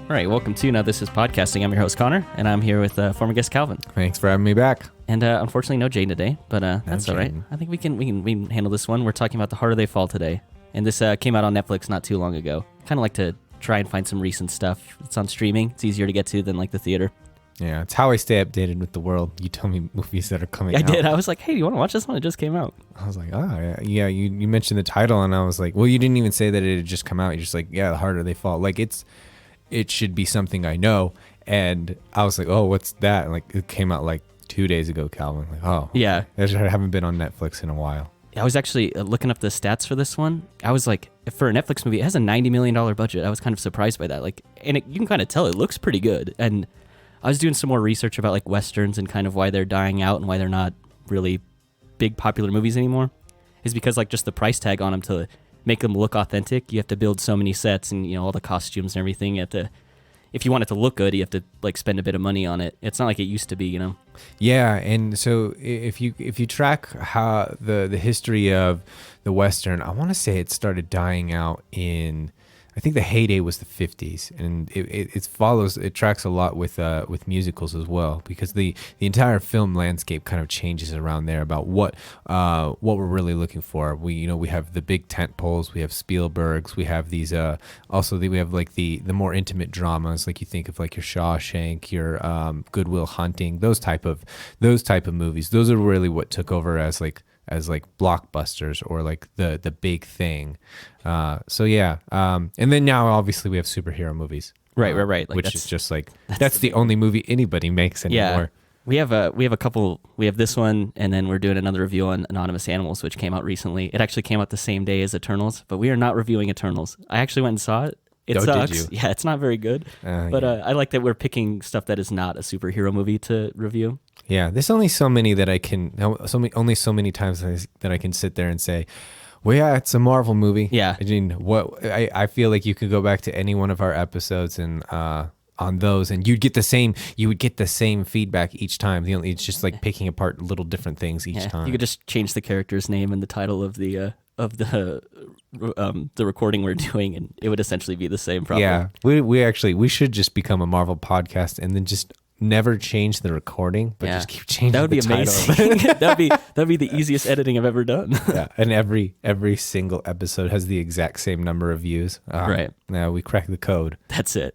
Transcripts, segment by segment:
All right, welcome to Now This Is Podcasting. I'm your host, Connor, and I'm here with former guest Calvin. Thanks for having me back. And unfortunately, no Jane today, but that's all right. I think we can handle this one. We're talking about The Harder They Fall today, and this came out on Netflix not too long ago. Kind of like to try and find some recent stuff. It's on streaming. It's easier to get to than like the theater. Yeah, it's how I stay updated with the world. You tell me movies that are coming out. I did. I was like, hey, do you want to watch this one? It just came out. I was like, yeah. You mentioned the title, and I was like, well, you didn't even say that it had just come out. You're just like, yeah, The Harder They Fall. Like, it should be something I know. And I was like, oh, what's that? And like, it came out like 2 days ago, Calvin. Like, oh, yeah. I haven't been on Netflix in a while. I was actually looking up the stats for this one. I was like, for a Netflix movie, it has a $90 million budget. I was kind of surprised by that. Like, and you can kind of tell it looks pretty good. And I was doing some more research about like Westerns and kind of why they're dying out and why they're not really big popular movies anymore. Is because like just the price tag on them to make them look authentic. You have to build so many sets and, you know, all the costumes and everything. You have to, if you want it to look good, you have to like spend a bit of money on it. It's not like it used to be, you know? Yeah. And so if you track how the history of the Western, I want to say it started dying out in, I think the heyday was the 50s, and it tracks a lot with musicals as well, because the entire film landscape kind of changes around there about what we're really looking for. We have the big tent poles, we have Spielberg's, we have these we have like the more intimate dramas, like you think of like your Shawshank, your Good Will Hunting, those type of movies. Those are really what took over as blockbusters or like the big thing. And then now obviously we have superhero movies. Right. Like which is just like, that's the only movie anybody makes anymore. Yeah. We have a couple, we have this one, and then we're doing another review on Anonymous Animals, which came out recently. It actually came out the same day as Eternals, but we are not reviewing Eternals. I actually went and saw it. It sucks. Did you? Yeah, it's not very good. But I like that we're picking stuff that is not a superhero movie to review. Yeah, there's only so many that I can, only so many times that I can sit there and say, well, yeah, it's a Marvel movie. Yeah. I mean, I feel like you could go back to any one of our episodes and on those, and you would get the same feedback each time. It's just like picking apart little different things each time. You could just change the character's name and the title of the recording we're doing, and it would essentially be the same problem. Yeah, we should just become a Marvel podcast and then just never change the recording, but just keep changing. That would be amazing. that'd be the easiest editing I've ever done. Yeah, and every single episode has the exact same number of views. Right. Now we crack the code. That's it.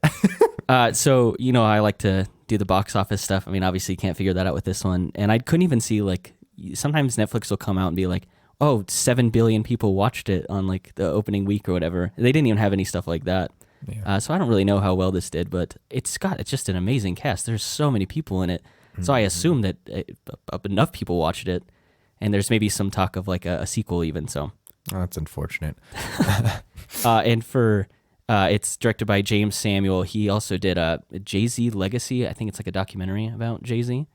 So I like to do the box office stuff. I mean, obviously you can't figure that out with this one, and I couldn't even see, like, sometimes Netflix will come out and be like, oh, 7 billion people watched it on like the opening week or whatever. They didn't even have any stuff like that. Yeah. So I don't really know how well this did, but it's just an amazing cast. There's so many people in it. Mm-hmm. So I assume that enough people watched it, and there's maybe some talk of like a sequel even. So that's unfortunate. And for it's directed by Jeyems Samuel. He also did Jay-Z Legacy. I think it's like a documentary about Jay-Z.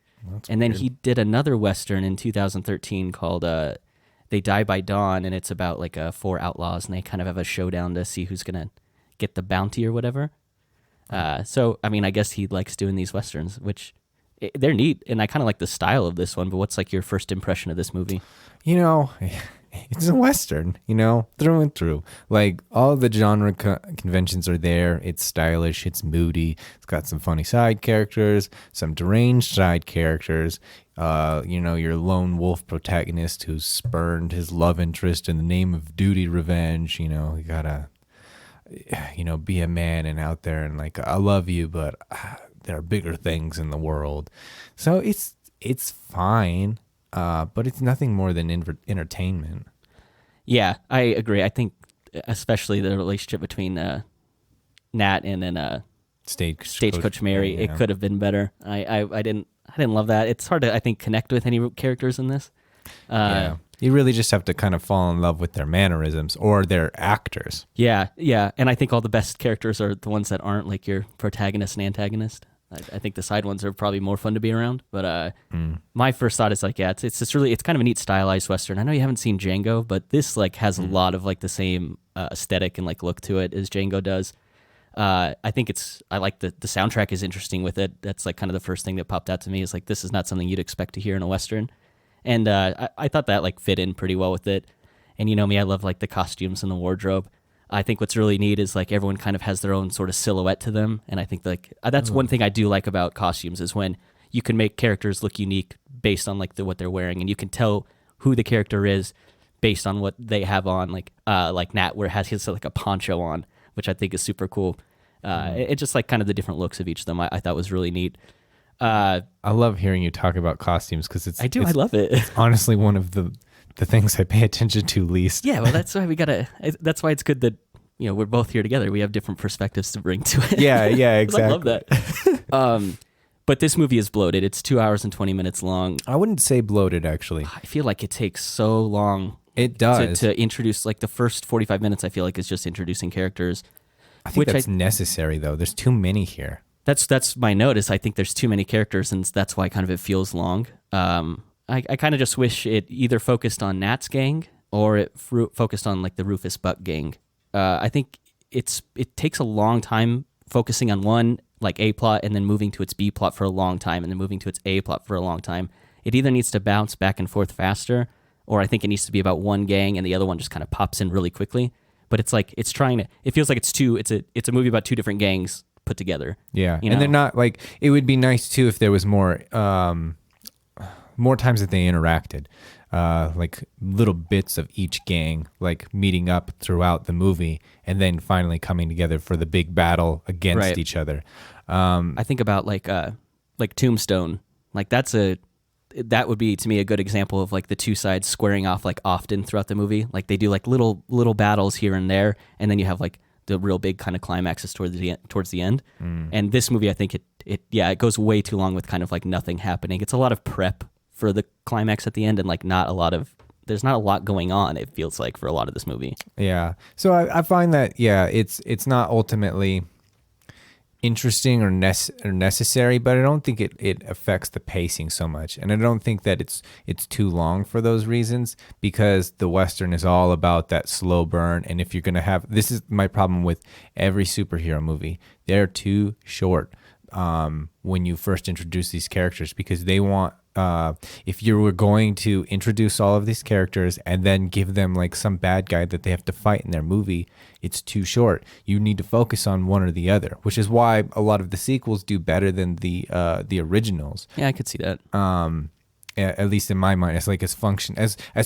And then he did another Western in 2013 called They Die by Dawn, and it's about like 4 outlaws, and they kind of have a showdown to see who's gonna get the bounty or whatever. So I mean, I guess he likes doing these Westerns, which they're neat, and I kind of like the style of this one. But what's like your first impression of this movie? It's a Western, through and through. Like, all the genre conventions are there. It's stylish, it's moody, it's got some funny side characters, some deranged side characters. Your lone wolf protagonist who's spurned his love interest in the name of duty, revenge. You gotta be a man and out there and like, I love you, but there are bigger things in the world. So it's fine, but it's nothing more than entertainment. Yeah, I agree. I think especially the relationship between Nat and then Stagecoach Mary, it could have been better. I didn't love that. It's hard to, I think, connect with any characters in this. You really just have to kind of fall in love with their mannerisms or their actors. Yeah. And I think all the best characters are the ones that aren't like your protagonist and antagonist. I think the side ones are probably more fun to be around. But my first thought is like, it's kind of a neat stylized Western. I know you haven't seen Django, but this like has a lot of like the same aesthetic and like look to it as Django does. I like the soundtrack is interesting with it. That's like kind of the first thing that popped out to me is like, this is not something you'd expect to hear in a Western. And I thought that like fit in pretty well with it. And you know me, I love like the costumes and the wardrobe. I think what's really neat is like everyone kind of has their own sort of silhouette to them, and I think like that's one thing I do like about costumes is when you can make characters look unique based on like what they're wearing, and you can tell who the character is based on what they have on. Like Nat, where has his like a poncho on, which I think is super cool. It's just like kind of the different looks of each of them. I thought was really neat. I love hearing you talk about costumes because I love it. It's honestly one of the things I pay attention to least. Yeah, well, that's why that's why it's good that we're both here together. We have different perspectives to bring to it. Yeah, exactly. I love that. But this movie is bloated. It's 2 hours and 20 minutes long. I wouldn't say bloated, actually. I feel like it takes so long. It does. To introduce, like the first 45 minutes, I feel like is just introducing characters. I think that's necessary, though. There's too many here. That's my note is I think there's too many characters, and that's why kind of it feels long. I kind of just wish it either focused on Nat's gang or it focused on like the Rufus Buck gang. I think it takes a long time focusing on one like A plot and then moving to its B plot for a long time and then moving to its A plot for a long time. It either needs to bounce back and forth faster, or I think it needs to be about one gang and the other one just kind of pops in really quickly. But it's like it feels like it's a movie about two different gangs put together. Yeah. And they're not like, it would be nice too if there was more times that they interacted. Like little bits of each gang like meeting up throughout the movie and then finally coming together for the big battle against each other. I think about like Tombstone. Like that would be to me a good example of like the two sides squaring off like often throughout the movie. Like they do like little battles here and there, and then you have like the real big kind of climaxes towards the end. And this movie, I think it goes way too long with kind of like nothing happening. It's a lot of prep for the climax at the end, and like there's not a lot going on, it feels like, for a lot of this movie. Yeah. So I find that it's not ultimately interesting or necessary, but I don't think it affects the pacing so much, and I don't think that it's too long for those reasons, because the Western is all about that slow burn. And if you're gonna have, this is my problem with every superhero movie, they're too short when you first introduce these characters, because they want if you were going to introduce all of these characters and then give them like some bad guy that they have to fight in their movie, it's too short. You need to focus on one or the other, which is why a lot of the sequels do better than the originals. Yeah, I could see that. At least in my mind, it's like as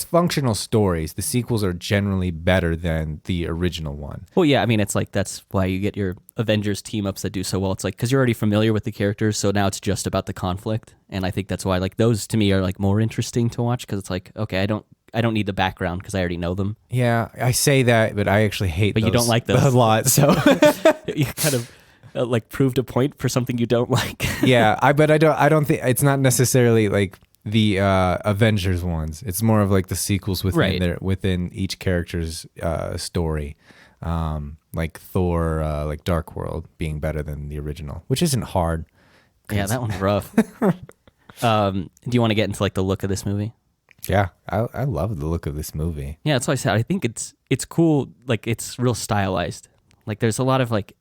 functional stories, the sequels are generally better than the original one. Well, yeah, I mean, it's like that's why you get your Avengers team ups that do so well. It's like because you're already familiar with the characters, so now it's just about the conflict, and I think that's why like those to me are like more interesting to watch, because it's like, okay, I don't need the background because I already know them. Yeah, I say that, but I actually hate. But those you don't like those a lot, so you kind of. Like proved a point for something you don't like. Yeah, I don't think it's not necessarily like the Avengers ones. It's more of like the sequels within each character's story. Like Thor, like Dark World being better than the original, which isn't hard. Yeah, that one's rough. Do you want to get into like the look of this movie? Yeah, I love the look of this movie. Yeah, that's what I said. I think it's cool. Like it's real stylized. Like there's a lot of like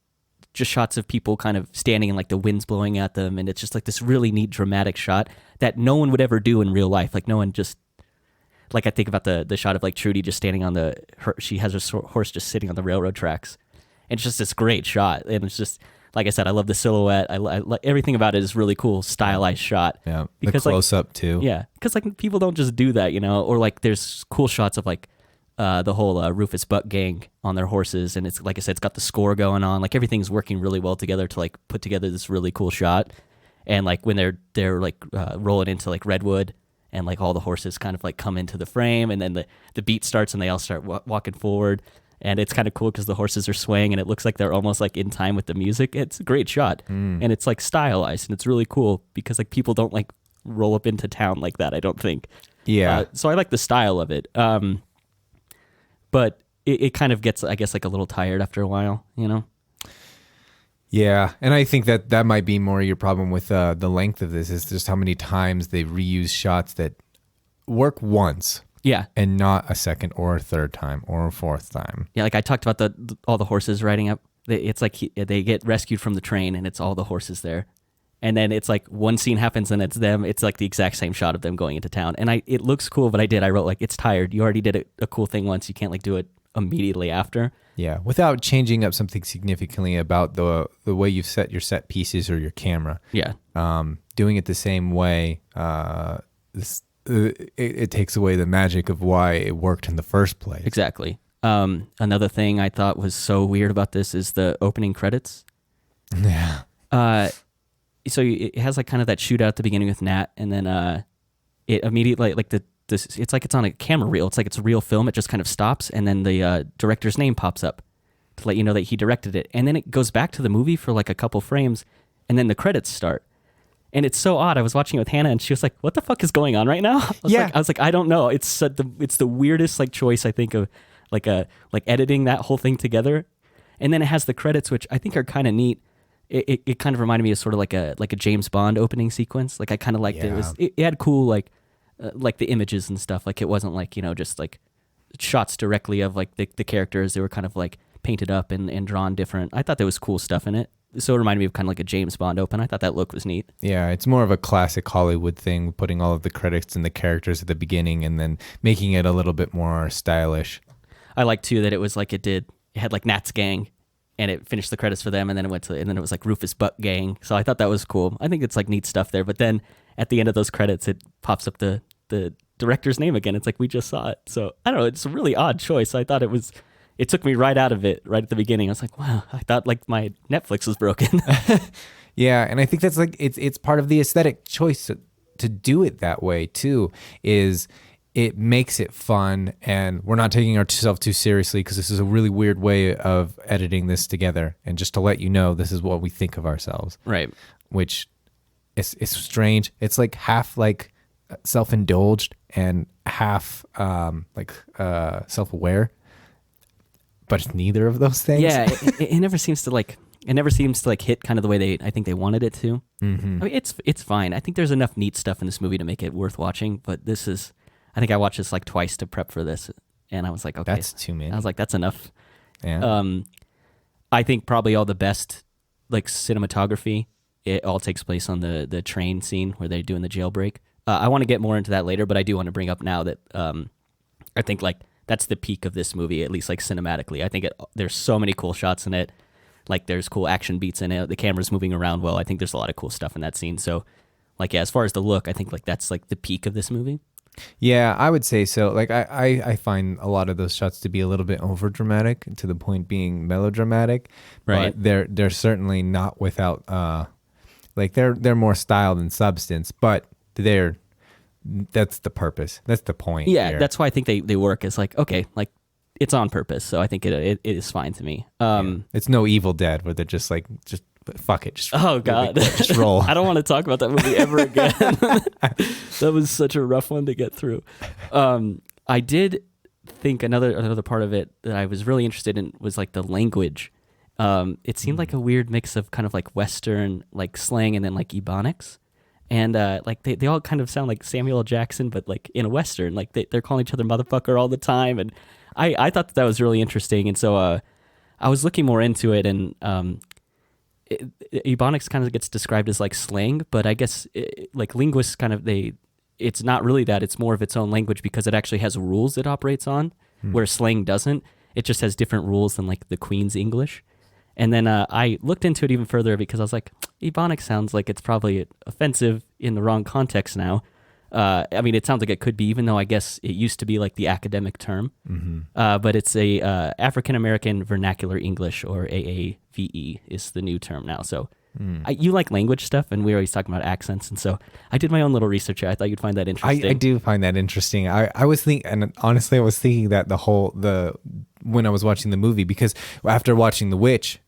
just shots of people kind of standing and like the wind's blowing at them, and it's just like this really neat dramatic shot that no one would ever do in real life. Like no one just, like I think about the shot of like Trudy just standing on she has her horse just sitting on the railroad tracks, and it's just this great shot. And it's just, like I said, I love the silhouette. I like everything about it is really cool, stylized shot. Yeah, because the close up too. Yeah, because like people don't just do that, or like there's cool shots of like the whole Rufus Buck gang on their horses, and it's like I said, it's got the score going on. Like everything's working really well together to like put together this really cool shot. And like when they're like rolling into like Redwood, and like all the horses kind of like come into the frame, and then the beat starts and they all start walking forward, and it's kind of cool because the horses are swaying and it looks like they're almost like in time with the music. It's a great shot, and it's like stylized, and it's really cool because like people don't like roll up into town like that, I don't think. Yeah. So I like the style of it. But it kind of gets, I guess, like a little tired after a while, Yeah, and I think that might be more your problem with the length of this, is just how many times they reuse shots that work once. Yeah. And not a second or a third time or a fourth time. Yeah, like I talked about all the horses riding up. It's like they get rescued from the train, and it's all the horses there. And then it's like one scene happens and it's them. It's like the exact same shot of them going into town. And it looks cool, but I wrote like, it's tired. You already did a cool thing once. You can't like do it immediately after. Yeah, without changing up something significantly about the way you've set your set pieces or your camera. Yeah. Doing it the same way, it takes away the magic of why it worked in the first place. Exactly. Another thing I thought was so weird about this is the opening credits. Yeah. So it has like kind of that shootout at the beginning with Nat, and then it immediately like it's like it's on a camera reel. It's like it's a real film. It just kind of stops, and then the director's name pops up to let you know that he directed it. And then it goes back to the movie for like a couple frames, and then the credits start. And it's so odd. I was watching it with Hannah, and she was like, "What the fuck is going on right now?" I was like, I don't know. It's the weirdest like choice I think of like editing that whole thing together. And then it has the credits, which I think are kind of neat. It kind of reminded me of sort of like a James Bond opening sequence. Like I kind of liked it. It had cool like the images and stuff. Like it wasn't like, you know, just like shots directly of like the characters. They were kind of like painted up and drawn different. I thought there was cool stuff in it. So it reminded me of kind of like a James Bond open. I thought that look was neat. Yeah, it's more of a classic Hollywood thing, putting all of the credits and the characters at the beginning and then making it a little bit more stylish. I like too that it was like it had like Nat's gang, and it finished the credits for them, and then it was like Rufus Buck gang. So I thought that was cool. I think it's like neat stuff there. But then at the end of those credits, it pops up the director's name again. It's like we just saw it. So I don't know. It's a really odd choice. I thought it took me right out of it right at the beginning. I was like, wow, I thought like my Netflix was broken. Yeah, and I think that's like it's part of the aesthetic choice to do it that way too. Is it makes it fun, and we're not taking ourselves too seriously because this is a really weird way of editing this together. And just to let you know, this is what we think of ourselves, right? Which is strange. It's like half like self-indulged and half self-aware, but it's neither of those things. Yeah, it never seems to like. It never seems to like hit kind of the way I think they wanted it to. Mm-hmm. I mean, it's fine. I think there's enough neat stuff in this movie to make it worth watching. But I think I watched this like twice to prep for this, and I was like, okay, that's too many. I was like, that's enough. Yeah. I think probably all the best like cinematography, it all takes place on the train scene where they're doing the jailbreak. I want to get more into that later, but I do want to bring up now that I think like that's the peak of this movie, at least like cinematically. I think there's so many cool shots in it. Like there's cool action beats in it. The camera's moving around well. I think there's a lot of cool stuff in that scene. So like, yeah, as far as the look, I think like that's like the peak of this movie. Yeah, I would say so. Like I find a lot of those shots to be a little bit over dramatic to the point being melodramatic. Right. But they're certainly not without like they're more style than substance, but that's the purpose. That's the point. Yeah, here. that's why I think they work. It's like, okay, like it's on purpose. So I think it is fine to me. It's no Evil Dead where they're just fuck it. Just, oh God, just roll. I don't want to talk about that movie ever again. That was such a rough one to get through. I did think another part of it that I was really interested in was like the language. It seemed like a weird mix of kind of like Western like slang and then like Ebonics. And like they all kind of sound like Samuel L. Jackson, but like in a Western, like they're calling each other motherfucker all the time. And I thought that was really interesting. And so I was looking more into it, and Ebonics kind of gets described as like slang, but I guess like linguists kind of it's not really that. It's more of its own language because it actually has rules it operates on, where slang doesn't. It just has different rules than like the Queen's English. And then I looked into it even further because I was like, Ebonics sounds like it's probably offensive in the wrong context now. I mean, it sounds like it could be, even though I guess it used to be like the academic term. Mm-hmm. But it's a African American Vernacular English, or AAVE is the new term now. So you like language stuff, and we were always talking about accents, and so I did my own little research. I thought you'd find that interesting. I do find that interesting. I was thinking, and honestly, I was thinking that when I was watching the movie, because after watching The Witch,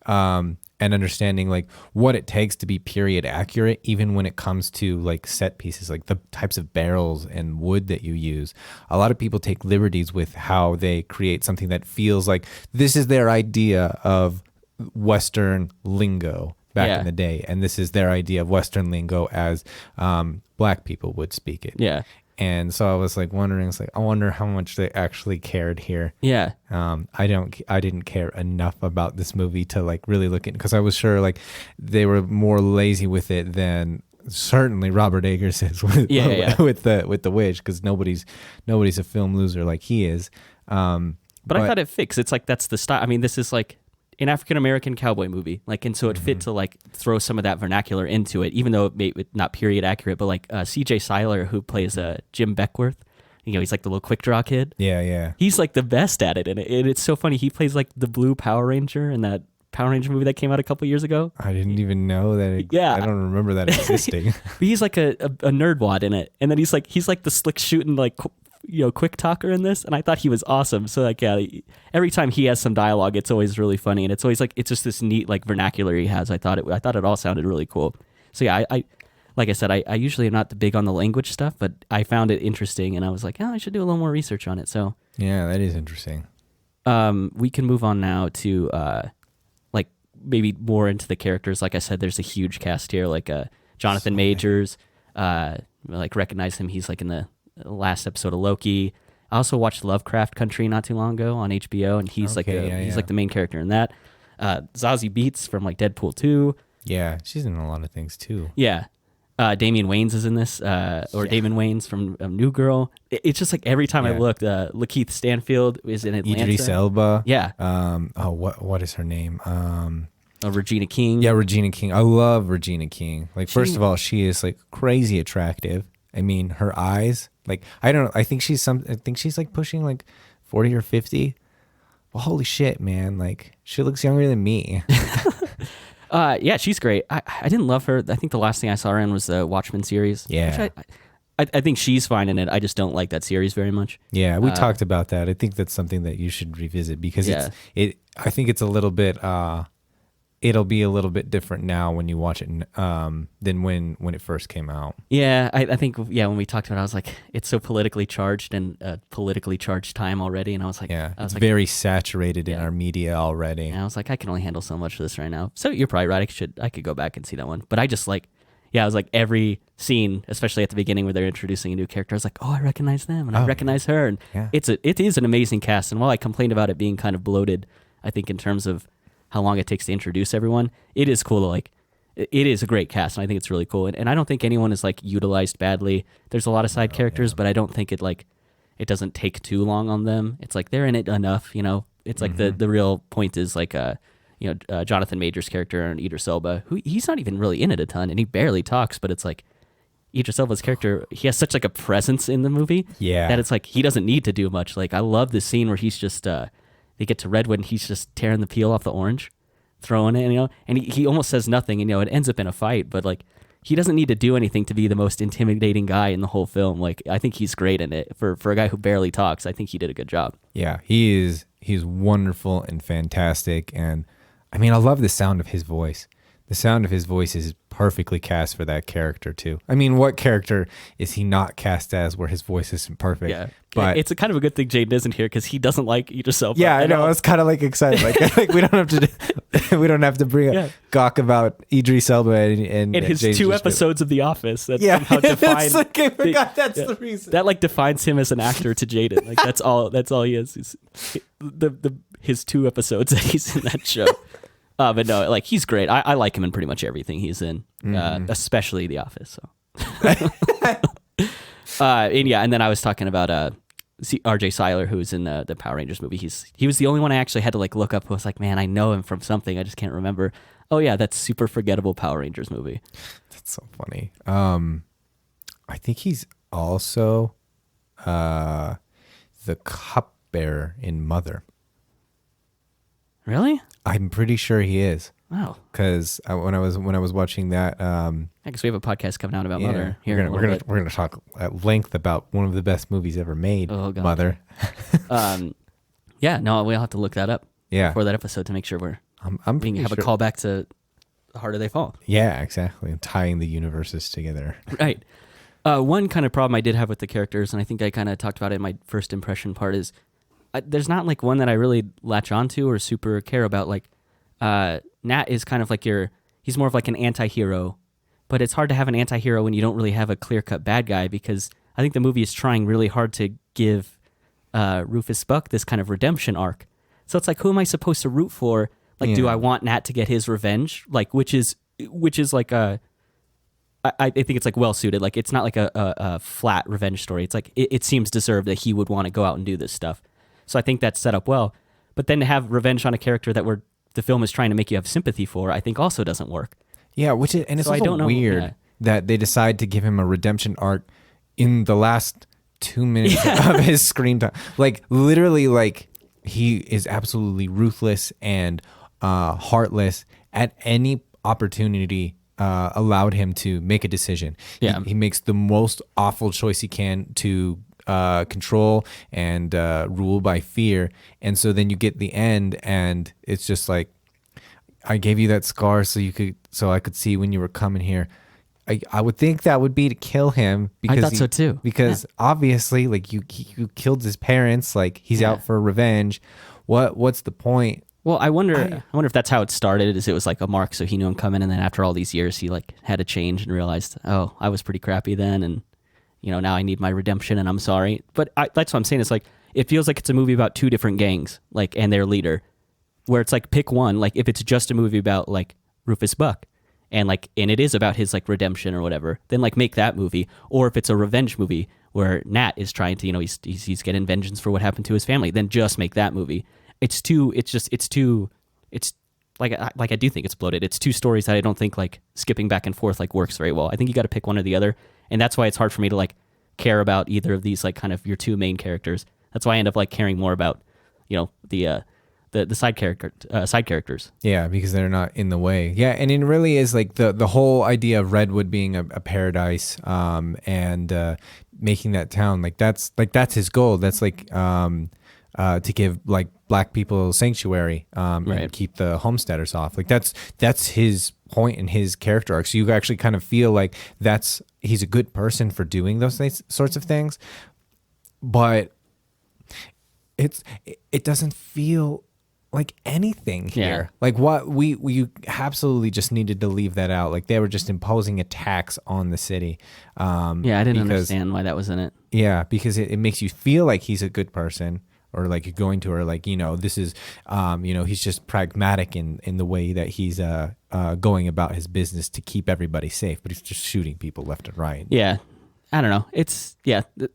and understanding like what it takes to be period accurate, even when it comes to like set pieces, like the types of barrels and wood that you use. A lot of people take liberties with how they create something that feels like this is their idea of Western lingo back in the day, and this is their idea of Western lingo as Black people would speak it. Yeah. And so I was like wondering, it's like, I wonder how much they actually cared here. Yeah. I didn't care enough about this movie to like really look at, because I was sure like they were more lazy with it than certainly Robert Eggers is with with the Witch, because nobody's a film loser like he is. But I thought it fits. It's like that's the style. I mean, this is like an African American cowboy movie, like, and so it fit to like throw some of that vernacular into it, even though it may not period accurate. But like C.J. Seiler, who plays Jim Beckworth, he's like the little quick draw kid. Yeah. He's like the best at it, and it's so funny. He plays like the blue Power Ranger in that Power Ranger movie that came out a couple years ago. I didn't even know that. I don't remember that existing. But he's like a nerdwad in it, and then he's like the slick shooting like quick talker in this, and I thought he was awesome. So like every time he has some dialogue, it's always really funny, and it's always like it's just this neat like vernacular he has. I thought it all sounded really cool. So yeah, I like I said, I usually am not big on the language stuff, but I found it interesting, and I was like, I should do a little more research on it. So yeah, that is interesting. We can move on now to like maybe more into the characters. Like I said, there's a huge cast here, like Jonathan Majors. Like recognize him. He's like in the last episode of Loki. I also watched Lovecraft Country not too long ago on HBO, and he's like the main character in that. Zazie Beetz from like Deadpool 2. Yeah, she's in a lot of things too. Yeah. Damian Wayans is in this, Damon Wayans from New Girl. It's just like every time I looked, Lakeith Stanfield is in Atlanta. Idris Elba. Yeah. What is her name? Regina King. Yeah, Regina King. I love Regina King. Like, first of all, she is like crazy attractive. I mean, her eyes. Like, I think she's like pushing like 40 or 50. Well, holy shit, man! Like, she looks younger than me. Yeah, she's great. I didn't love her. I think the last thing I saw her in was the Watchmen series. Yeah. I think she's fine in it. I just don't like that series very much. Yeah, we talked about that. I think that's something that you should revisit because I think it's a little bit. It'll be a little bit different now when you watch it than when it first came out. Yeah, I think when we talked about it, I was like, it's so politically charged and politically charged time already, and I was like, it's very saturated in our media already. And I was like, I can only handle so much of this right now. So you're probably right. I could go back and see that one, but I just like, I was like every scene, especially at the beginning where they're introducing a new character, I was like, oh, I recognize them and I recognize her, and it is an amazing cast. And while I complained about it being kind of bloated, I think in terms of how long it takes to introduce everyone, it is cool to like, it is a great cast, and I think it's really cool. And I don't think anyone is like utilized badly. There's a lot of side characters, but I don't think it doesn't take too long on them. It's like they're in it enough, It's like the real point is like Jonathan Majors' character and Idris Elba, who he's not even really in it a ton, and he barely talks, but it's like Idris Elba's character, he has such like a presence in the movie that it's like he doesn't need to do much. Like I love the scene where he's just they get to Redwood and he's just tearing the peel off the orange, throwing it, and he almost says nothing, and it ends up in a fight, but like he doesn't need to do anything to be the most intimidating guy in the whole film. Like I think he's great in it for a guy who barely talks. I think he did a good job. Yeah, he's wonderful and fantastic, and I mean I love the sound of his voice. The sound of his voice is perfectly cast for that character too. I mean, what character is he not cast as where his voice isn't perfect? Yeah, but it's a kind of a good thing Jaden isn't here because he doesn't like Idris Elba. Yeah, I know. It's kind of like excited. Like we don't have to bring a gawk about Idris Elba and his James 2 episodes of The Office that somehow define. I forgot that's the reason that like defines him as an actor to Jaden. Like that's all he is. His 2 episodes that he's in that show. But no, like he's great. I like him in pretty much everything he's in, especially The Office. So, and then I was talking about R.J. Seiler, who's in the Power Rangers movie. He was the only one I actually had to like look up. Who was like, man, I know him from something. I just can't remember. Oh yeah, that super forgettable Power Rangers movie. That's so funny. I think he's also the cupbearer in Mother. Really? I'm pretty sure he is. Wow. Because when I was watching that, I guess we have a podcast coming out about Mother here. We're gonna talk at length about one of the best movies ever made. Oh, God. Mother. We'll have to look that up. Yeah. For that episode to make sure we're we have a callback to The Harder They Fall. Yeah, exactly. Tying the universes together. Right. One kind of problem I did have with the characters, and I think I kind of talked about it in my first impression part, is there's not like one that I really latch onto or super care about. Like Nat is kind of like he's more of like an anti-hero, but it's hard to have an anti-hero when you don't really have a clear-cut bad guy, because I think the movie is trying really hard to give Rufus Buck this kind of redemption arc. So it's like, who am I supposed to root for? Like, do I want Nat to get his revenge? Like, which is like I think it's like well suited. Like, it's not like a flat revenge story. It's like it seems deserved that he would want to go out and do this stuff. So I think that's set up well. But then to have revenge on a character that the film is trying to make you have sympathy for, I think also doesn't work. Yeah, and it's So I also don't know, weird yeah. that they decide to give him a redemption arc in the last 2 minutes of his screen time. Like literally, like he is absolutely ruthless and heartless at any opportunity allowed him to make a decision. Yeah. He makes the most awful choice he can to control and rule by fear. And so then you get the end, and it's just like, I gave you that scar so I could see when you were coming here. I would think that would be to kill him, because I thought so too. Because obviously, like you killed his parents, like he's out for revenge. What's the point? Well, I wonder if that's how it started. Is it was like a mark, so he knew him coming, and then after all these years, he like had a change and realized, oh, I was pretty crappy then, and now I need my redemption, and I'm sorry. But that's what I'm saying. It's like it feels like it's a movie about two different gangs, like, and their leader, where it's like pick one. Like if it's just a movie about like Rufus Buck, and it is about his like redemption or whatever, then like make that movie. Or if it's a revenge movie where Nat is trying to, he's getting vengeance for what happened to his family, then just make that movie. It's like I do think it's bloated. It's two stories that I don't think like skipping back and forth like works very well. I think you got to pick one or the other, and that's why it's hard for me to like care about either of these like kind of your two main characters. That's why I end up like caring more about the side characters. Yeah, because they're not in the way. Yeah, and it really is like the whole idea of Redwood being a paradise, and making that town that's his goal. That's like to give like black people sanctuary, and keep the homesteaders off. Like that's his point in his character arc. So you actually kind of feel like he's a good person for doing those sorts of things, but it doesn't feel like anything here. Like what we absolutely just needed to leave that out. Like they were just imposing a tax on the city. I didn't understand why that was in it. Yeah, because it makes you feel like he's a good person, or like you're going to, or like, this is, he's just pragmatic in the way that he's going about his business to keep everybody safe, but he's just shooting people left and right. Yeah. I don't know.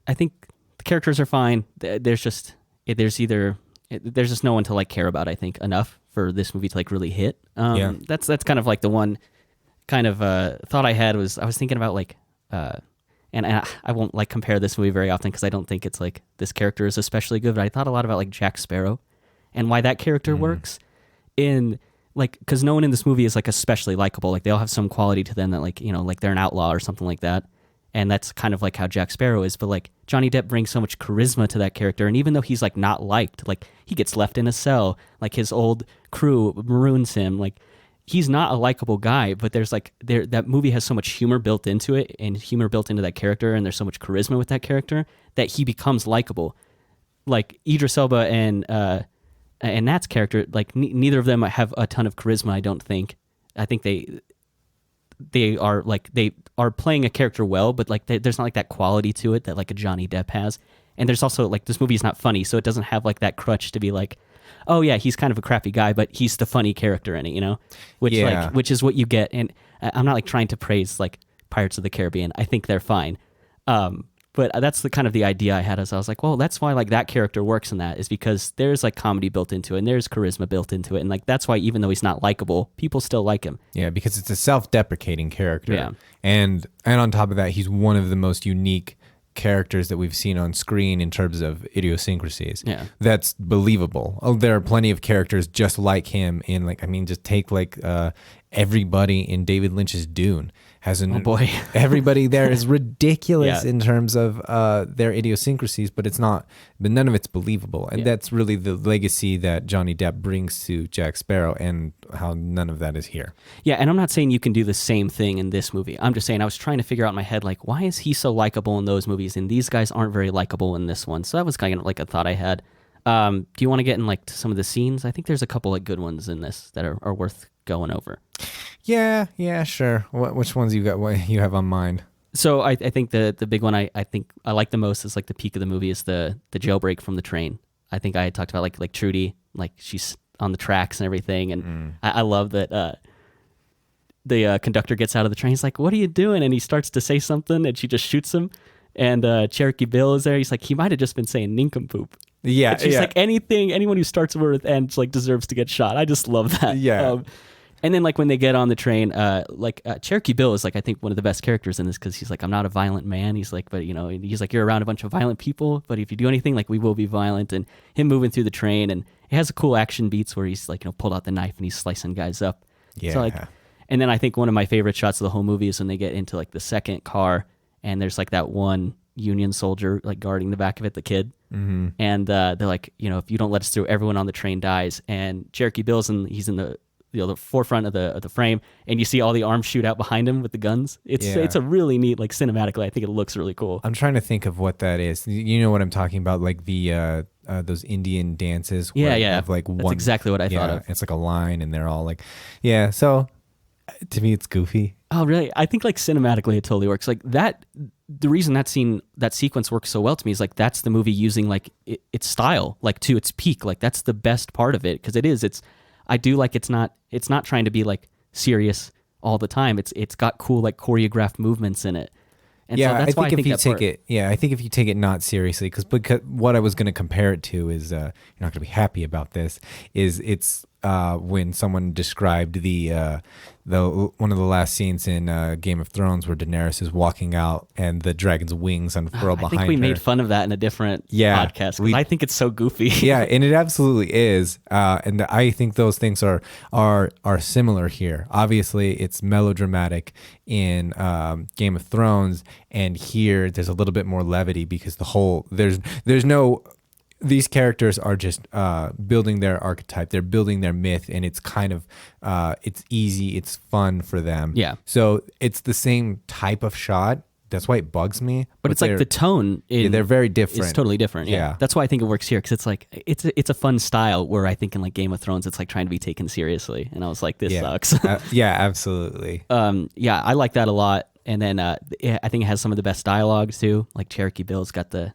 I think the characters are fine. There's just no one to like care about, I think, enough for this movie to like really hit. That's kind of like the one kind of thought I had was I was thinking about like, and I won't like compare this movie very often because I don't think it's like this character is especially good, but I thought a lot about like Jack Sparrow and why that character works in like, because no one in this movie is like especially likable. Like they all have some quality to them that like, like they're an outlaw or something like that. And that's kind of like how Jack Sparrow is. But like Johnny Depp brings so much charisma to that character. And even though he's like not liked, like he gets left in a cell, like his old crew maroons him. Like he's not a likable guy, but there's like that movie has so much humor built into it and humor built into that character. And there's so much charisma with that character that he becomes likable. Like Idris Elba and Nat's character, like neither of them have a ton of charisma. I don't think. I think they are playing a character well, but like there's not like that quality to it that like a Johnny Depp has. And there's also like this movie is not funny, so it doesn't have like that crutch to be like, oh yeah, he's kind of a crappy guy, but he's the funny character in it, which is what you get. And I'm not like trying to praise like Pirates of the Caribbean. I think they're fine. But that's the kind of the idea I had as I was like, well, that's why like that character works in that is because there's like comedy built into it and there's charisma built into it. And like, that's why even though he's not likable, people still like him. Yeah. Because it's a self-deprecating character. Yeah. And on top of that, he's one of the most unique characters that we've seen on screen in terms of idiosyncrasies. Yeah. That's believable. Oh, there are plenty of characters just like him in like, I mean, just take like everybody in David Lynch's Dune. Everybody there is ridiculous in terms of their idiosyncrasies, but none of it's believable. And that's really the legacy that Johnny Depp brings to Jack Sparrow and how none of that is here. Yeah, and I'm not saying you can do the same thing in this movie. I'm just saying I was trying to figure out in my head, like, why is he so likable in those movies and these guys aren't very likable in this one? So that was kind of like a thought I had. Do you want to get in like to some of the scenes? I think there's a couple like good ones in this that are worth going over. Yeah, sure. Which ones what you have on mind? So I think the big one I think I like the most is like the peak of the movie is the jailbreak from the train. I think I had talked about like Trudy, like she's on the tracks and everything, and I love that the conductor gets out of the train. He's like, "What are you doing?" And he starts to say something, and she just shoots him. And Cherokee Bill is there. He's like, he might have just been saying nincompoop. Yeah, And she's yeah. like, anyone who starts with ends like deserves to get shot. I just love that. Yeah. And then like when they get on the train, Cherokee Bill is like I think one of the best characters in this because he's like, I'm not a violent man. He's like, but he's like, you're around a bunch of violent people, but if you do anything, like we will be violent. And him moving through the train, and it has a cool action beats where he's like, pulled out the knife and he's slicing guys up. Yeah. So like, and then I think one of my favorite shots of the whole movie is when they get into like the second car, and there's like that one Union soldier like guarding the back of it, the kid. Mm-hmm. And they're like, if you don't let us through, everyone on the train dies. And Cherokee Bill's he's in the forefront of the frame, and you see all the arms shoot out behind him with the guns. It's a really neat, like cinematically, I think it looks really cool. I'm trying to think of what that is. You know what I'm talking about, like the those Indian dances. Yeah. Have like That's one, exactly what I thought of. It's like a line, and they're all like, yeah. So to me, it's goofy. Oh, really? I think like cinematically it totally works. Like that, the reason that sequence works so well to me is like that's the movie using like its style, like to its peak. Like that's the best part of it because I do like it's not trying to be like serious all the time. It's got cool like choreographed movements in it. And so that's why I think I think if you take it not seriously, because what I was going to compare it to is you're not going to be happy about this. It's when someone described the one of the last scenes in Game of Thrones where Daenerys is walking out and the dragon's wings unfurl behind her. I think we made fun of that in a different podcast because I think it's so goofy. Yeah, and it absolutely is. And I think those things are similar here. Obviously, it's melodramatic in Game of Thrones, and here there's a little bit more levity because there's no. These characters are just building their archetype. They're building their myth, and it's kind of it's easy, it's fun for them. Yeah. So it's the same type of shot. That's why it bugs me. But it's like the tone. They're very different. It's totally different. Yeah. That's why I think it works here because it's like it's a fun style where I think in like Game of Thrones it's like trying to be taken seriously, and I was like, this sucks. Yeah, absolutely. I like that a lot. And then I think it has some of the best dialogues too. Like Cherokee Bill's got the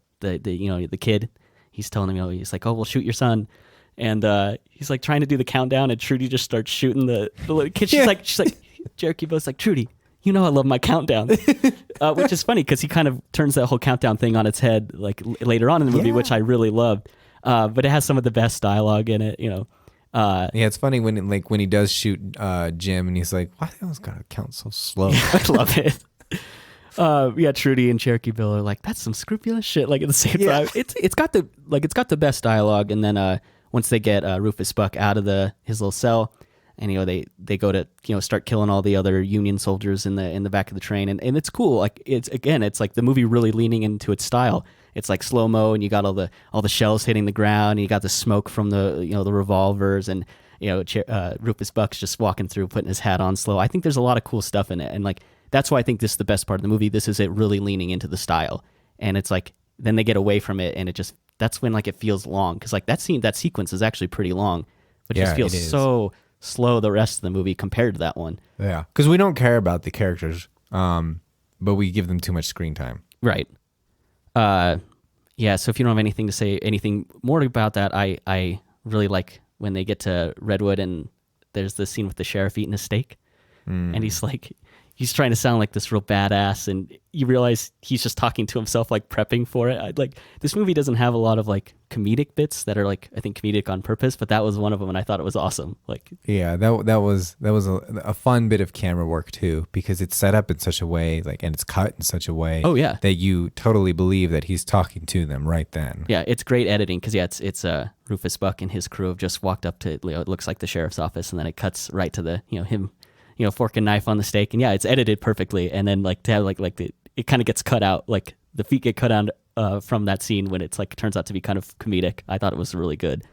kid. He's telling him, he's like, oh, we'll shoot your son. And he's like trying to do the countdown, and Trudy just starts shooting the little kid. She's like, Cherokee Bill's like, Trudy, I love my countdown. Which is funny because he kind of turns that whole countdown thing on its head like later on in the movie, which I really loved. But it has some of the best dialogue in it, it's funny when he does shoot Jim, and he's like, why do I always gotta count so slow? I love it. Trudy and Cherokee Bill are like, that's some scrupulous shit. Like at the same time, it's got the best dialogue. And then once they get Rufus Buck out of his little cell, and they go to start killing all the other Union soldiers in the back of the train, and it's cool. Like it's like the movie really leaning into its style. It's like slow mo, and you got all the shells hitting the ground, and you got the smoke from the the revolvers, and Rufus Buck's just walking through, putting his hat on slow. I think there's a lot of cool stuff in it, and like. That's why I think this is the best part of the movie. This is it really leaning into the style. And it's like, then they get away from it, and that's when like it feels long. Because like that sequence is actually pretty long, but it just feels so slow the rest of the movie compared to that one. Yeah. Because we don't care about the characters, but we give them too much screen time. Right. So if you don't have anything to say, anything more about that, I really like when they get to Redwood and there's the scene with the sheriff eating a steak. And he's trying to sound like this real badass, and you realize he's just talking to himself, like prepping for it. This movie doesn't have a lot of like comedic bits that are like, I think, comedic on purpose, but that was one of them, and I thought it was awesome. Like, yeah, that was a fun bit of camera work too, because it's set up in such a way, like, and it's cut in such a way. Oh yeah, that you totally believe that he's talking to them right then. Yeah, it's great editing because it's Rufus Buck and his crew have just walked up to it looks like the sheriff's office, and then it cuts right to the him. Fork and knife on the steak, and it's edited perfectly. And then like to have it kind of gets cut out, like the feet get cut out from that scene when it's like it turns out to be kind of comedic. I thought it was really good.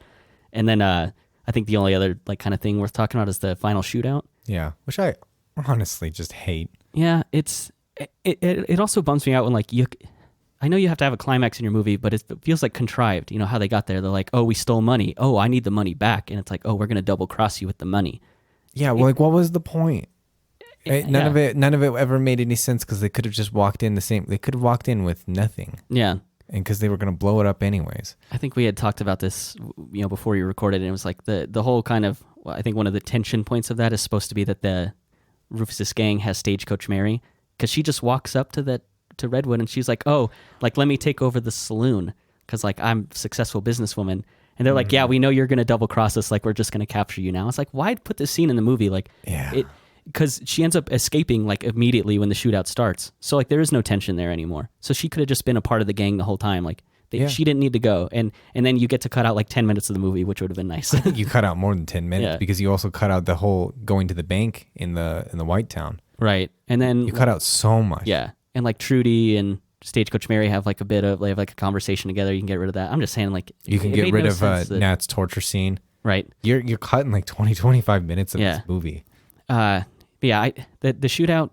And then I think the only other like kind of thing worth talking about is the final shootout. Yeah, which I honestly just hate. Yeah, it also bums me out when like I know you have to have a climax in your movie, but it feels like contrived. You know how they got there? They're like, oh, we stole money. Oh, I need the money back, and it's like, oh, we're gonna double cross you with the money. Yeah, well, like, what was the point? None of it ever made any sense because they could have just walked in They could have walked in with nothing. Yeah, and because they were going to blow it up anyways. I think we had talked about this, before you recorded, and it was like the whole kind of. Well, I think one of the tension points of that is supposed to be that the Rufus's gang has Stagecoach Mary, because she just walks up to Redwood and she's like, oh, like let me take over the saloon. because like I'm a successful businesswoman. And they're like, yeah, we know you're going to double cross us. Like, we're just going to capture you now. It's like, why put this scene in the movie? Like, because she ends up escaping like immediately when the shootout starts. So like, there is no tension there anymore. So she could have just been a part of the gang the whole time. Like, she didn't need to go. And then you get to cut out like 10 minutes of the movie, which would have been nice. I think you cut out more than 10 minutes because you also cut out the whole going to the bank in the White Town. Right. And then you cut out so much. Yeah. And like Trudy and Stagecoach Mary have like a like a conversation together. You can get rid of that. I'm just saying, like, you can get rid of Nat's torture scene. Right. You're cutting like 25 minutes of this movie. The shootout,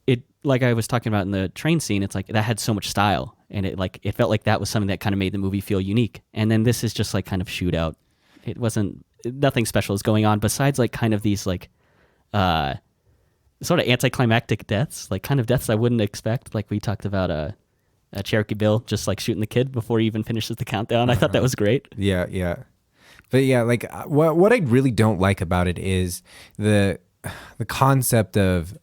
it, like I was talking about in the train scene, it's like that had so much style, and it felt like that was something that kind of made the movie feel unique. And then this is just like kind of shootout. It wasn't, nothing special is going on besides like kind of these like sort of anticlimactic deaths, like kind of deaths I wouldn't expect. Like we talked about Cherokee Bill just like shooting the kid before he even finishes the countdown. I thought that was great. Yeah. But yeah, like what I really don't like about it is the concept of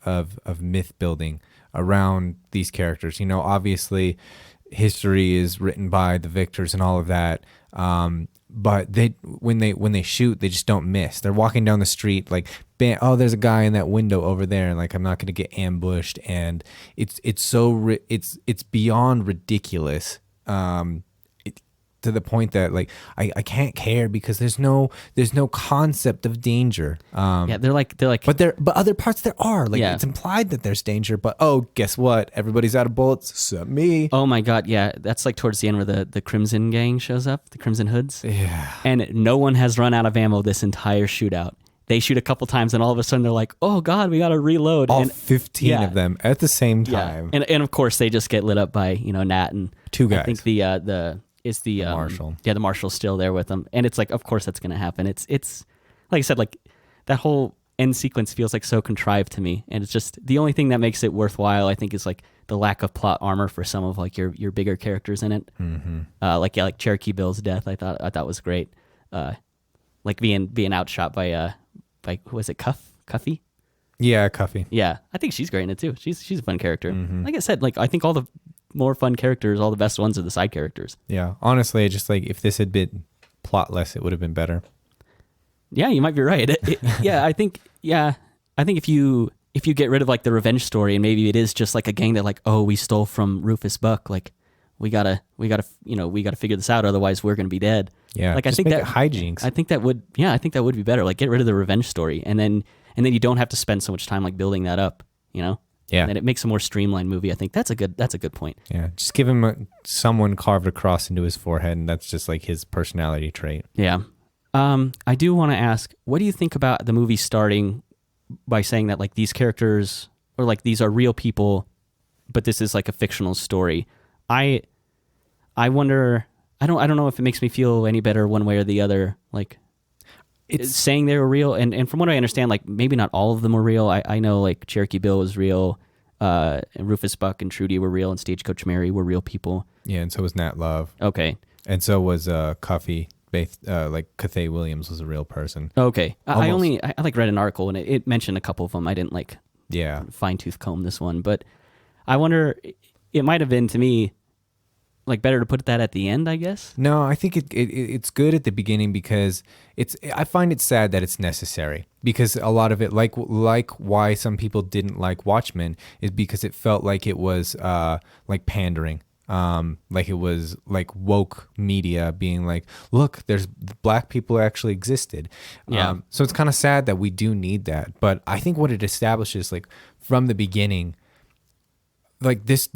myth building around these characters. You know, obviously history is written by the victors and all of that. But when they shoot, they just don't miss. They're walking down the street like, bam, oh, there's a guy in that window over there, and like I'm not going to get ambushed. And it's beyond ridiculous. To the point that like I can't care because there's no concept of danger. They're like, but other parts there are like it's implied that there's danger. But guess what? Everybody's out of bullets except me. Oh my god, yeah, that's like towards the end where the Crimson Gang shows up, the Crimson Hoods. Yeah, and no one has run out of ammo this entire shootout. They shoot a couple times, and all of a sudden they're like, "Oh God, we got to reload." All 15 of them at the same time. Yeah. And of course they just get lit up by Nat and two guys. I think the marshal. Yeah, the marshal's still there with them, and it's like, of course that's going to happen. It's like I said, like that whole end sequence feels like so contrived to me, and it's just the only thing that makes it worthwhile. I think is like the lack of plot armor for some of like your bigger characters in it. Mm-hmm. Like Cherokee Bill's death, I thought was great. Like being outshot by who was it, Cuffy? Yeah, Cuffy. Yeah, I think she's great in it too. She's a fun character. Mm-hmm. Like I said, like I think all the more fun characters, all the best ones are the side characters. Yeah, honestly, just like if this had been plotless, it would have been better. Yeah, you might be right. I think if you get rid of like the revenge story and maybe it is just like a gang that like, oh, we stole from Rufus Buck, like we gotta figure this out, otherwise we're gonna be dead. Yeah, like I think that hijinks. I think that would be better. Like get rid of the revenge story and then you don't have to spend so much time like building that up. Yeah, and it makes a more streamlined movie. I think that's a good point. Yeah, just give him someone carved a cross into his forehead, and that's just like his personality trait. Yeah. I do want to ask, what do you think about the movie starting by saying that like these characters or like these are real people, but this is like a fictional story? I wonder. I don't know if it makes me feel any better one way or the other. Like, it's saying they were real, and from what I understand, like maybe not all of them were real. I know like Cherokee Bill was real, and Rufus Buck and Trudy were real, and Stagecoach Mary were real people. Yeah, and so was Nat Love. Okay, and so was Cuffy. Like Cathay Williams was a real person. Okay, I like read an article and it mentioned a couple of them. I didn't like fine tooth comb this one, but I wonder, it might have been to me like better to put that at the end, I guess. No, I think it's good at the beginning because I find it sad that it's necessary because a lot of it, like why some people didn't like Watchmen, is because it felt like it was like pandering. Like it was like woke media being like, look, there's black people who actually existed. Yeah. So it's kind of sad that we do need that. But I think what it establishes, like from the beginning, like this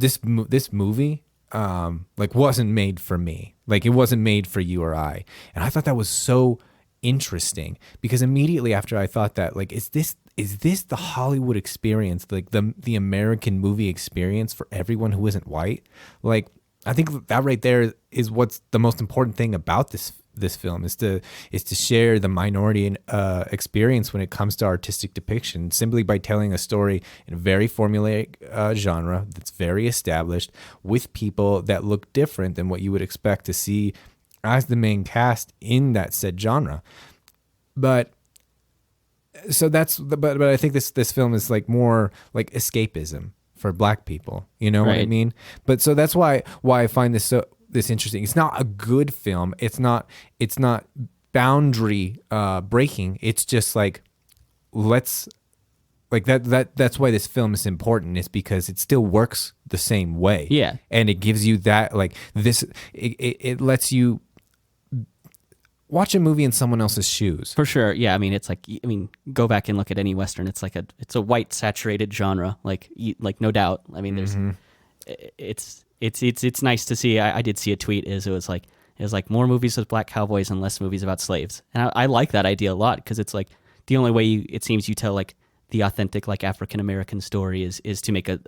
movie, like wasn't made for me. Like it wasn't made for you or I. And I thought that was so interesting because immediately after I thought that, like, is this the Hollywood experience, like the American movie experience for everyone who isn't white? Like, I think that right there is what's the most important thing about this film is to share the minority experience when it comes to artistic depiction, simply by telling a story in a very formulaic genre that's very established with people that look different than what you would expect to see as the main cast in that said genre. But I think this film is like more like escapism for black people. You know what I mean? But so that's why I find this this interesting. It's not a good film. It's not boundary breaking. It's just like, let's like that's why this film is important, is because it still works the same way. Yeah. And it gives you that, like, this, it lets you watch a movie in someone else's shoes. For sure. Yeah. I mean, it's like, go back and look at any Western. It's like it's a white saturated genre. Like no doubt. I mean, there's, it's nice to see. I did see a tweet it was like more movies with black cowboys and less movies about slaves. And I like that idea a lot, because it's like the only way it seems you tell like the authentic like African American story is to make a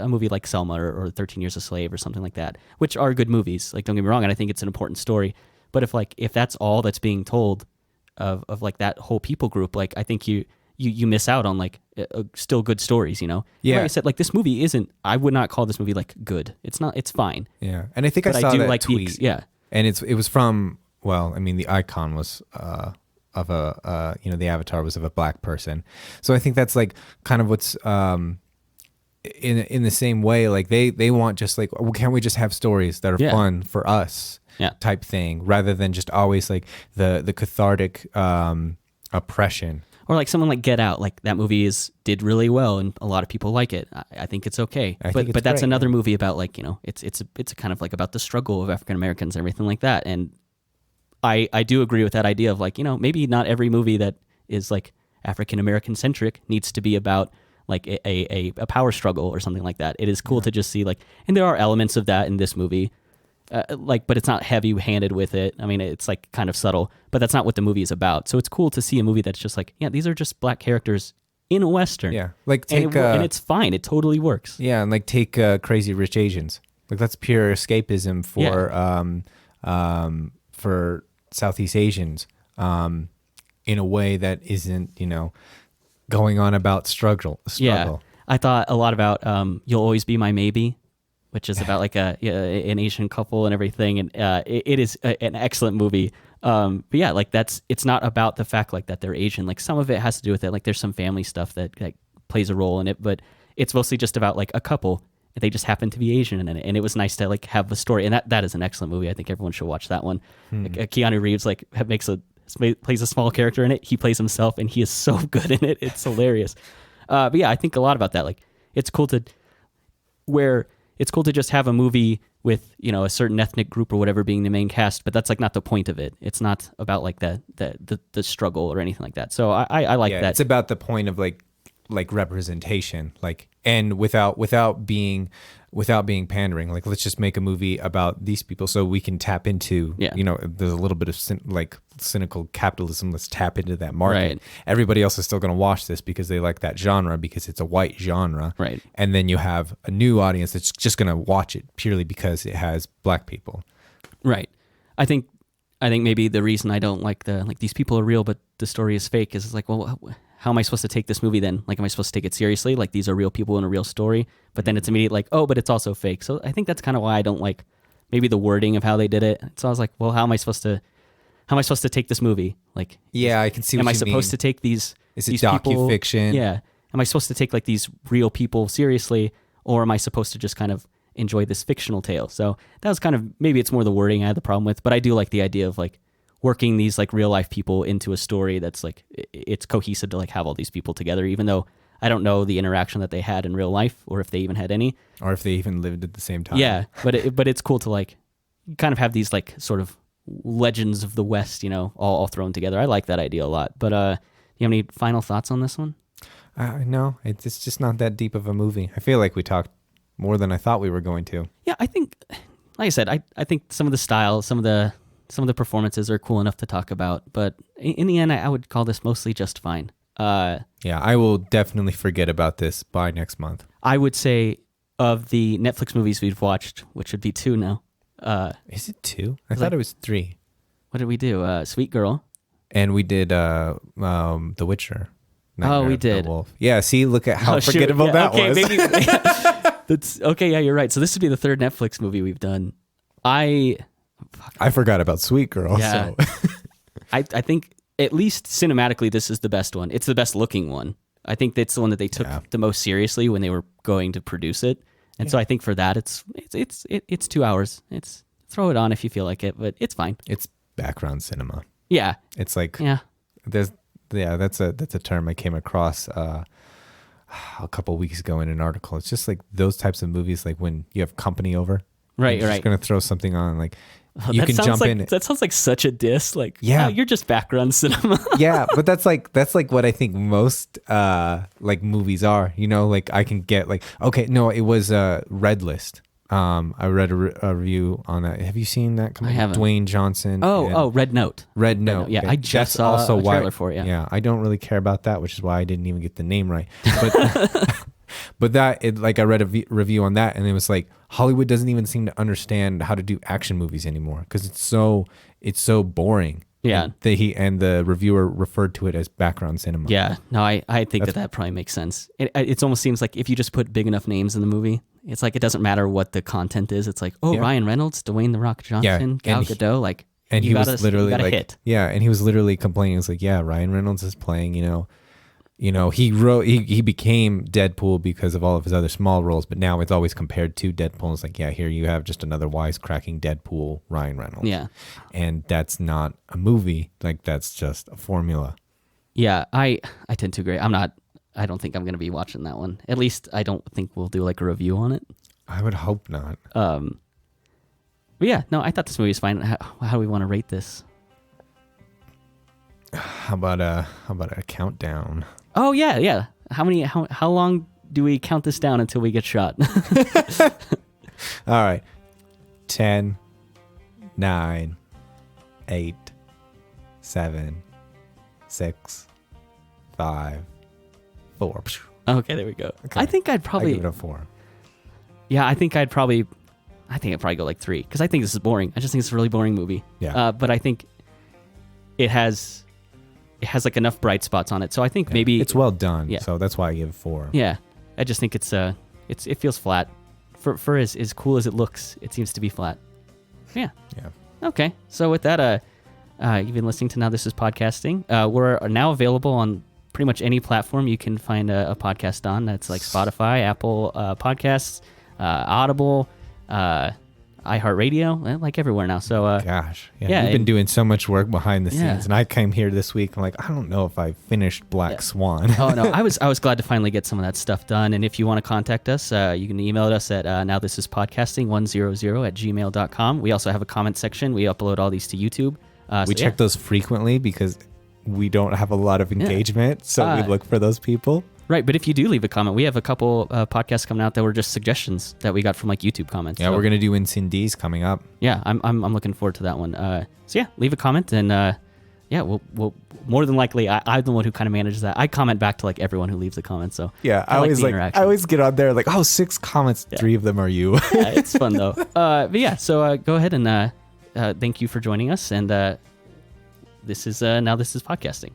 movie like Selma or 13 Years a Slave or something like that, which are good movies. Like, don't get me wrong, and I think it's an important story. But if that's all that's being told of like that whole people group, like, I think you miss out on like still good stories, you know? Yeah. Like I said, like, this movie I would not call this movie like good. It's not, it's fine. Yeah. And I think I saw that tweet. Yeah. And it was from, well, I mean, the icon was of a, the avatar was of a black person. So I think that's like kind of what's in the same way, like they want just like, well, can't we just have stories that are fun for us? Yeah. Type thing, rather than just always like the cathartic oppression. Or like something like Get Out, like that movie did really well and a lot of people like it. I think it's okay. But that's another movie about like, it's kind of like about the struggle of African Americans and everything like that. And I do agree with that idea of like, maybe not every movie that is like African American centric needs to be about like a power struggle or something like that. It is cool to just see like, and there are elements of that in this movie. But it's not heavy-handed with it. I mean, it's like kind of subtle, but that's not what the movie is about. So it's cool to see a movie that's just like, these are just black characters in a Western. Yeah, like and it's fine. It totally works. Yeah, and like take Crazy Rich Asians. Like that's pure escapism for Southeast Asians, in a way that isn't going on about struggle. Yeah, I thought a lot about You'll Always Be My Maybe, which is about like an Asian couple and everything. And it is an excellent movie. But yeah, like it's not about the fact like that they're Asian. Like some of it has to do with it. Like there's some family stuff that plays a role in it, but it's mostly just about like a couple. They just happen to be Asian in it. And it was nice to like have the story. And that is an excellent movie. I think everyone should watch that one. Like, Keanu Reeves like plays a small character in it. He plays himself and he is so good in it. It's hilarious. But yeah, I think a lot about that. Like it's cool to just have a movie with, a certain ethnic group or whatever being the main cast, but that's like not the point of it. It's not about like the struggle or anything like that. So I like that. It's about the point of like representation, like, and without being pandering. Like, let's just make a movie about these people so we can tap into, there's a little bit of cynical capitalism. Let's tap into that market. Right. Everybody else is still going to watch this because they like that genre, because it's a white genre. Right. And then you have a new audience that's just going to watch it purely because it has black people. Right. I think maybe the reason I don't like these people are real, but the story is fake is like, well, how am I supposed to take this movie then? Like, am I supposed to take it seriously? Like, these are real people in a real story, but then it's immediate like, oh, but it's also fake. So I think that's kind of why I don't like maybe the wording of how they did it. So I was like, well, how am I supposed to take this movie? Like, yeah, I can see. Am I supposed to take these? Is it docufiction? Yeah. Am I supposed to take like these real people seriously, or am I supposed to just kind of enjoy this fictional tale? So that was kind of, maybe it's more the wording I had the problem with, but I do like the idea of like working these like real life people into a story that's like, it's cohesive to like have all these people together, even though I don't know the interaction that they had in real life, or if they even had any, or if they even lived at the same time. Yeah, but it's cool to like kind of have these like sort of legends of the West, all thrown together. I like that idea a lot. But you have any final thoughts on this one? No, it's just not that deep of a movie. I feel like we talked more than I thought we were going to. Yeah, I think, like I said, I think some of the style, some of the performances are cool enough to talk about, but in the end, I would call this mostly just fine. Yeah, I will definitely forget about this by next month. I would say of the Netflix movies we've watched, which would be 2 now. Is it 2? I thought it was 3. What did we do? Sweet Girl. And we did The Witcher. Nightmare we did. Wolf. Yeah, see, look at how forgettable that was. Maybe, that's okay. Yeah, you're right. So this would be the 3rd Netflix movie we've done. I forgot about Sweet Girl. Yeah. So. I think at least cinematically, this is the best one. It's the best looking one. I think that's the one that they took the most seriously when they were going to produce it. And so I think for that, it's 2 hours. It's throw it on if you feel like it, but it's fine. It's background cinema. Yeah. It's like Yeah. that's a term I came across a couple weeks ago in an article. It's just like those types of movies, like when you have company over. Right, you're right. just gonna throw something on, like you that can sounds jump like, in. That sounds like such a diss. Like, Yeah. you're just background cinema. Yeah, but that's like what I think most like movies are. You know, like I can get like, okay, no, it was Red List. I read a review on that. Have you seen that? I haven't. Dwayne Johnson. Red Note. Red Note. Yeah, Okay. I just saw a trailer for it. Yeah. Yeah, I don't really care about that, which is why I didn't even get the name right. But but I read a review on that, and it was like Hollywood doesn't even seem to understand how to do action movies anymore because it's so boring. Yeah. And the reviewer referred to it as background cinema. Yeah. No, I think that probably makes sense. It almost seems like if you just put big enough names in the movie, it's like it doesn't matter what the content is. It's like, Ryan Reynolds, Dwayne The Rock Johnson, Gal Gadot, like, and he was literally like, hit. yeah, and he was literally complaining. It's like, yeah, Ryan Reynolds is playing, he became Deadpool because of all of his other small roles, but now it's always compared to Deadpool. It's like, yeah, here you have just another wisecracking Deadpool, Ryan Reynolds. Yeah. And that's not a movie. Like, that's just a formula. Yeah, I tend to agree. I don't think I'm going to be watching that one. At least I don't think we'll do like a review on it. I would hope not. But yeah, no, I thought this movie was fine. How do we want to rate this? How about a countdown? Oh yeah. How long do we count this down until we get shot? All right. 10, 9, 8, 7, 6, 5, 4. Okay, there we go. Okay. I think I'd probably give it a 4. Yeah, I think I'd probably go like 3 because I think this is boring. I just think it's a really boring movie. Yeah. But I think it has like enough bright spots on it. So I think maybe it's well done. Yeah. So that's why I give it 4. Yeah. I just think it feels flat. For as cool as it looks, it seems to be flat. Yeah. Yeah. Okay. So with that, you've been listening to Now This Is Podcasting. We're now available on pretty much any platform you can find a podcast on. That's like Spotify, Apple Podcasts, Audible, iHeartRadio, like everywhere now. So gosh, yeah, we've been doing so much work behind the scenes, and I came here this week. I'm like, I don't know if I finished Black Swan. Oh no, I was glad to finally get some of that stuff done. And if you want to contact us, you can email us at nowthisispodcasting100@gmail.com. We also have a comment section. We upload all these to YouTube. We check those frequently because we don't have a lot of engagement, so we look for those people. Right, but if you do leave a comment, we have a couple podcasts coming out that were just suggestions that we got from like YouTube comments. Yeah, so, we're gonna do Incendies coming up. Yeah, I'm looking forward to that one. So yeah, leave a comment, and we'll more than likely I'm the one who kind of manages that. I comment back to like everyone who leaves a comment. So yeah, I always get on there like, 6 comments, 3 of them are you. Yeah, it's fun though. But yeah, so go ahead and thank you for joining us, and this is Now This Is Podcasting.